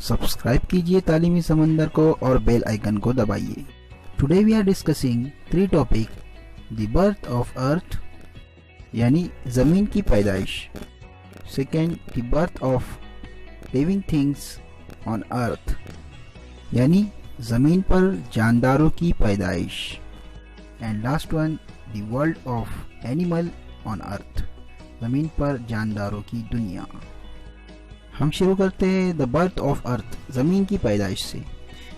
Subscribe कीजिए तालीमी समंदर को और बेल आइकन को दबाइए। Today we are discussing 3 topic, the birth of earth यानी ज़मीन की पैदाइश, second the birth of living things on earth यानी ज़मीन पर जानदारों की पैदाइश, and last one the world of animal on earth, ज़मीन पर जानदारों की दुनिया। हम शुरू करते हैं द बर्थ ऑफ अर्थ, ज़मीन की पैदाइश से।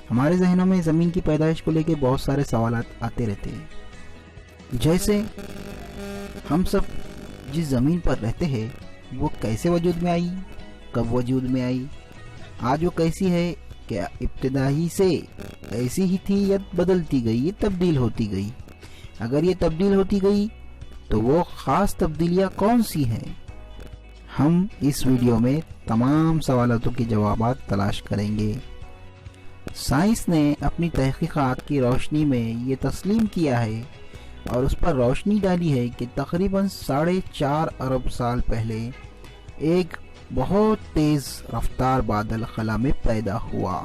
हमारे जहनों में ज़मीन की पैदाइश को लेकर बहुत सारे सवाल आते रहते हैं, जैसे हम सब जिस ज़मीन पर रहते हैं वो कैसे वजूद में आई, कब वजूद में आई, आज वो कैसी है, क्या इब्तिदाई से ऐसी ही थी या बदलती गई, ये तब्दील होती गई। अगर ये तब्दील होती गई तो वो ख़ास तब्दीलियाँ कौन सी हैं? हम इस वीडियो में तमाम सवालों के जवाबात तलाश करेंगे। साइंस ने अपनी तहकीकात की रोशनी में ये तस्लीम किया है और उस पर रोशनी डाली है कि तकरीबन 4.5 अरब साल पहले एक बहुत तेज़ रफ्तार बादल खला में पैदा हुआ।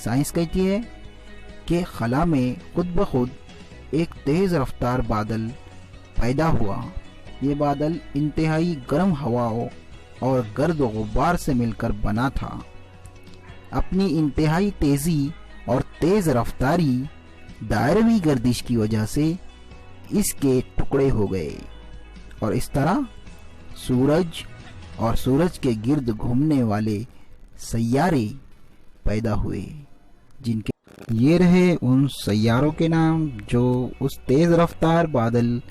साइंस कहती है कि खला में खुद ब खुद एक तेज़ रफ्तार बादल पैदा हुआ। ये बादल इंतहाई गर्म हवाओं और गर्द गुब्बार से मिलकर बना था। अपनी इंतहाई तेज़ी और तेज़ रफ्तारी दायरवी गर्दिश की वजह से इसके टुकड़े हो गए और इस तरह सूरज और सूरज के गिर्द घूमने वाले सैयारे पैदा हुए, जिनके ये रहे उन सैयारों के नाम जो उस तेज़ रफ्तार बादल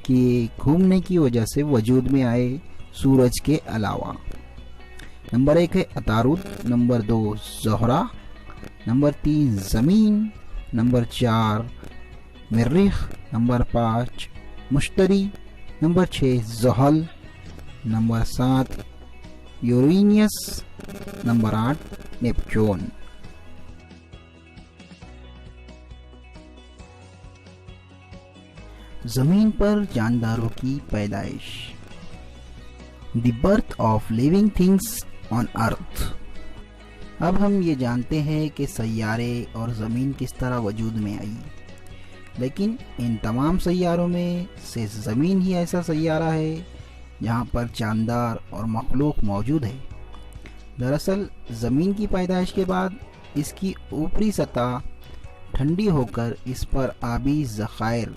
के घूमने की वजह से वजूद में आए सूरज के अलावा। नंबर 1 है अतारुद, नंबर 2 ज़ोहरा, नंबर 3 ज़मीन, नंबर 4 मरीख, नंबर 5 मुश्तरी, नंबर 6 ज़हल, नंबर 7 यूरेनियस, नंबर 8 नेपच्यून। ज़मीन पर जानदारों की पैदाइश, the birth of living things on Earth. अब हम ये जानते हैं कि सैयारे और ज़मीन किस तरह वजूद में आई, लेकिन इन तमाम सैयारों में से ज़मीन ही ऐसा सैयारा है जहाँ पर जानदार और मखलूक मौजूद है। दरअसल ज़मीन की पैदाइश के बाद इसकी ऊपरी सतह ठंडी होकर इस पर आबी ज़खायर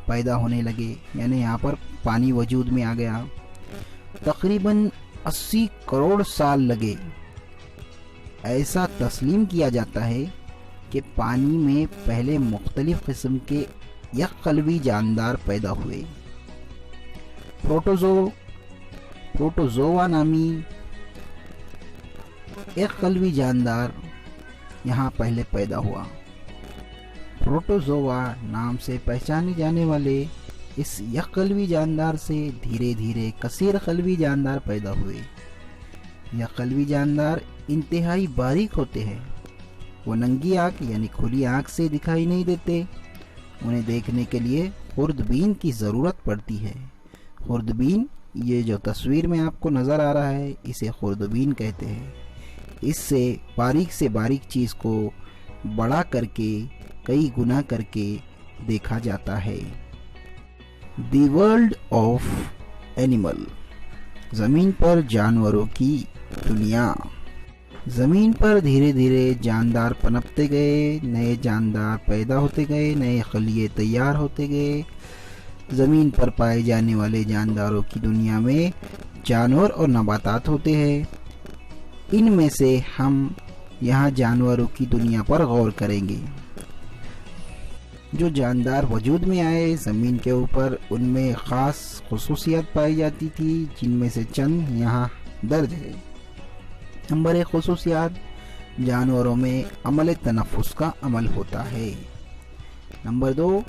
पैदा होने लगे, यानी यहाँ पर पानी वजूद में आ गया। तकरीबन 80 करोड़ साल लगे। ऐसा तस्लीम किया जाता है कि पानी में पहले मुख्तलिफ किस्म के यककल्बी जानदार पैदा हुए। प्रोटोजोआ नामी एक कल्बी जानदार यहाँ पहले पैदा हुआ। प्रोटोजोआ नाम से पहचाने जाने वाले इस यककल्बी जानदार से धीरे धीरे कसीर कल्बी जानदार पैदा हुए। यककल्बी जानदार इंतहाई बारीक होते हैं। वो नंगी आँख यानी खुली आँख से दिखाई नहीं देते। उन्हें देखने के लिए खुर्दबीन की ज़रूरत पड़ती है। खुर्दबीन, ये जो तस्वीर में आपको नज़र आ रहा है, इसे खुर्दबीन कहते हैं। इससे बारीक से बारीक चीज़ को बड़ा करके कई गुना करके देखा जाता है। द वर्ल्ड ऑफ एनिमल, ज़मीन पर जानवरों की दुनिया। ज़मीन पर धीरे धीरे जानदार पनपते गए, नए जानदार पैदा होते गए, नए खलिए तैयार होते गए। ज़मीन पर पाए जाने वाले जानदारों की दुनिया में जानवर और नबातात होते हैं। इनमें से हम यहाँ जानवरों की दुनिया पर गौर करेंगे। जो जानदार वजूद में आए ज़मीन के ऊपर, उनमें ख़ास खुसूसियत पाई जाती थी, जिनमें से चंद यहाँ दर्ज है। नंबर 1 खुसूसियत, जानवरों में अमल तनफ़ुस का अमल होता है। नंबर 2,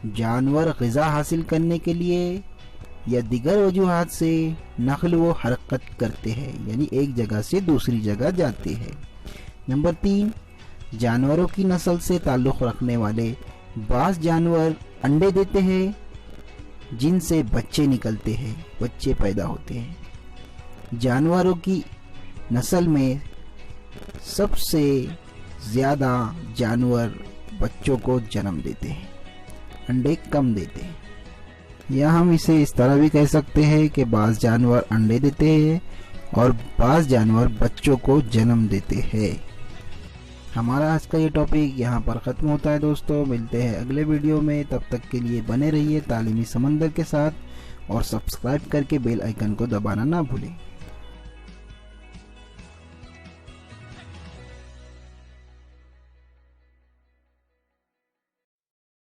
जानवर ग़िज़ा हासिल करने के लिए या दिगर वजूहात से नक़ल व हरकत करते हैं, यानी एक जगह से दूसरी जगह जाते हैं। नंबर 3, जानवरों की नस्ल से ताल्लुक़ रखने वाले बाज़ जानवर अंडे देते हैं, जिनसे बच्चे निकलते हैं, बच्चे पैदा होते हैं। जानवरों की नस्ल में सबसे ज़्यादा जानवर बच्चों को जन्म देते हैं, अंडे कम देते हैं। या हम इसे इस तरह भी कह सकते हैं कि बाज़ जानवर अंडे देते हैं और बाज़ जानवर बच्चों को जन्म देते हैं। हमारा आज का ये टॉपिक यहाँ पर ख़त्म होता है दोस्तों। मिलते हैं अगले वीडियो में, तब तक के लिए बने रहिए तालीमी समंदर के साथ और सब्सक्राइब करके बेल आइकन को दबाना ना भूलें।